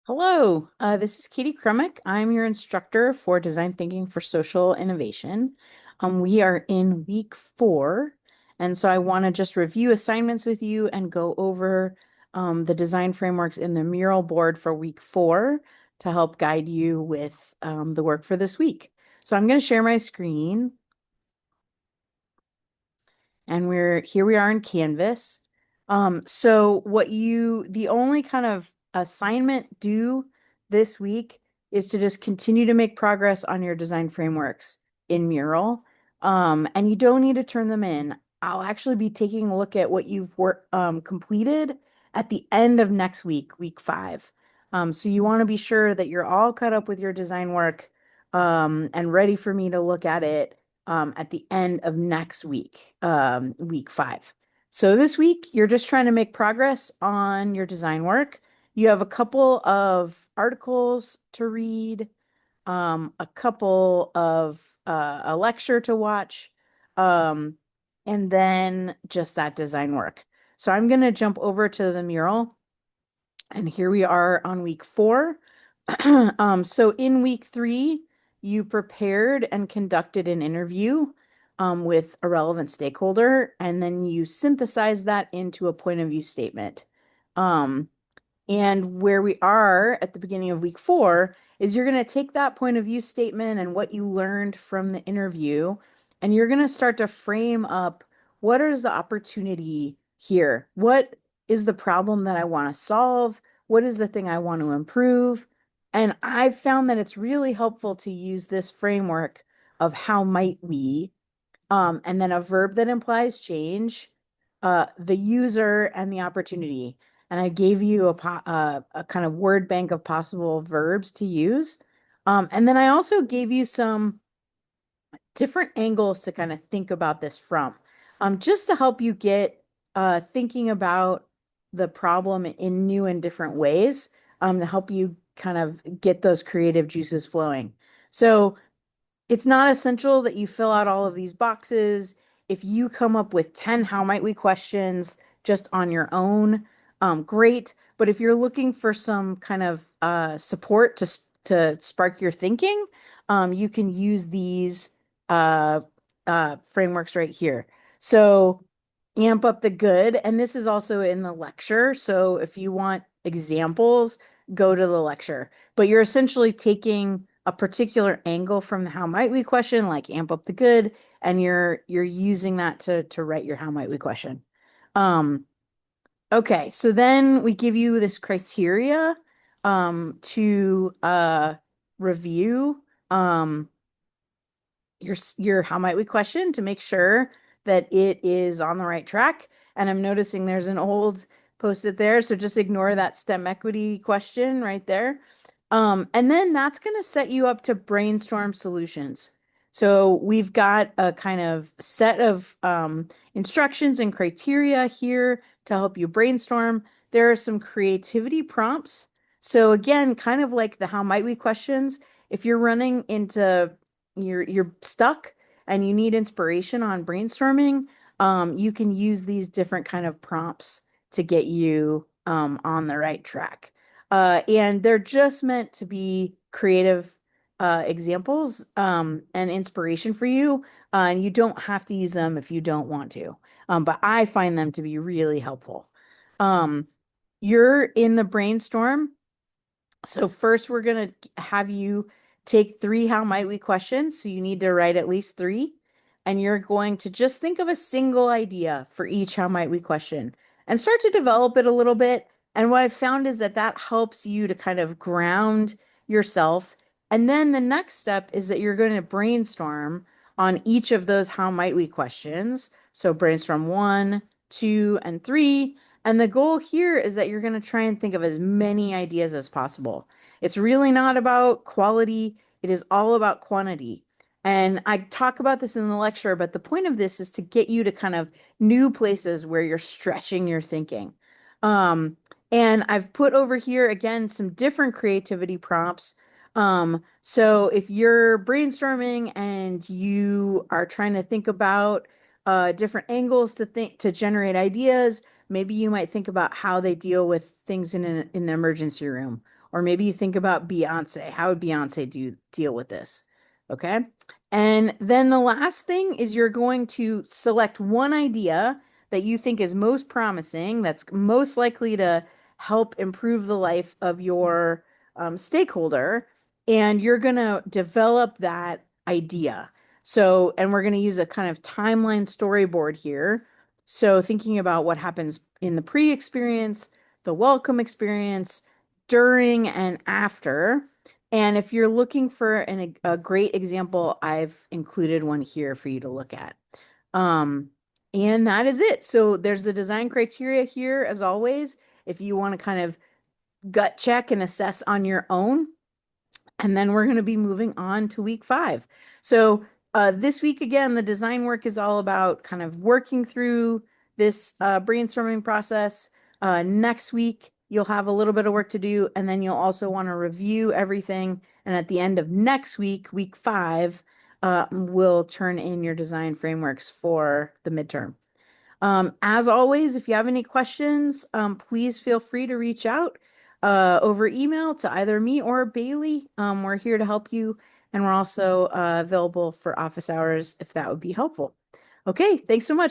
Hello, this is Katie Kremick. I'm your instructor for Design Thinking for Social Innovation. We are in week 4, and so I want to just review assignments with you and go over the design frameworks in the mural board for week 4 to help guide you with the work for this week. So I'm going to share my screen. And we are in Canvas. So the only kind of assignment due this week is to just continue to make progress on your design frameworks in Mural. And you don't need to turn them in. I'll actually be taking a look at what you've completed at the end of next week, week 5. So you want to be sure that you're all caught up with your design work, and ready for me to look at it at the end of next week, week 5. So this week, you're just trying to make progress on your design work. You have a couple of articles to read, a couple of a lecture to watch, um, and then just that design work. So I'm going to jump over to the mural, and here we are on week 4. So in week 3, you prepared and conducted an interview with a relevant stakeholder, and then you synthesized that into a point of view statement. Um, and where we are at the beginning of week 4 is you're going to take that point of view statement and what you learned from the interview, and you're going to start to frame up what is the opportunity here? What is the problem that I want to solve? What is the thing I want to improve? And I've found that it's really helpful to use this framework of how might we, and then a verb that implies change, the user, and the opportunity. And I gave you a kind of word bank of possible verbs to use. And then I also gave you some different angles to kind of think about this from, just to help you get thinking about the problem in new and different ways, to help you kind of get those creative juices flowing. So it's not essential that you fill out all of these boxes. If you come up with 10 how might we questions just on your own, great. But if you're looking for some kind of support to spark your thinking, you can use these uh, frameworks right here. So amp up the good. And this is also in the lecture. So if you want examples, go to the lecture. But you're essentially taking a particular angle from the how might we question, like amp up the good, and you're using that to write your how might we question. Um, okay, so then we give you this criteria to review your how might we question to make sure that it is on the right track. And I'm noticing there's an old post-it there, so just ignore that STEM equity question right there. And then that's going to set you up to brainstorm solutions. So we've got a kind of set of instructions and criteria here to help you brainstorm. There are some creativity prompts. So again, kind of like the how might we questions, if you're running into you're stuck and you need inspiration on brainstorming, you can use these different kind of prompts to get you on the right track. And they're just meant to be creative examples and inspiration for you. And you don't have to use them if you don't want to. But I find them to be really helpful. Um, you're in the brainstorm. So first, we're going to have you take 3 how might we questions. So you need to write at least 3. And you're going to just think of a single idea for each how might we question and start to develop it a little bit. And what I've found is that that helps you to kind of ground yourself. And then the next step is that you're going to brainstorm on each of those how might we questions. So brainstorm 1, 2, and 3. And the goal here is that you're going to try and think of as many ideas as possible. It's really not about quality, it is all about quantity. And I talk about this in the lecture, but the point of this is to get you to kind of new places where you're stretching your thinking. Um, and I've put over here again some different creativity prompts. So if you're brainstorming and you are trying to think about different angles to generate ideas, maybe you might think about how they deal with things in the emergency room, Or maybe you think about Beyonce. How would Beyonce deal with this? Okay. And then the last thing is you're going to select one idea that you think is most promising, that's most likely to help improve the life of your stakeholder, and you're going to develop that idea. So, and we're going to use a kind of timeline storyboard here. So, thinking about what happens in the pre-experience, the welcome experience, during and after. And if you're looking for a great example, I've included one here for you to look at. Um, and that is it. So there's the design criteria here, as always, if you want to kind of gut check and assess on your own. And then we're going to be moving on to week 5. So this week, again, the design work is all about kind of working through this brainstorming process. Next week, you'll have a little bit of work to do, and then you'll also want to review everything. And at the end of next week, week 5, we'll turn in your design frameworks for the midterm. As always, if you have any questions, please feel free to reach out over email to either me or Bailey. We're here to help you, and we're also available for office hours if that would be helpful. Okay, thanks so much.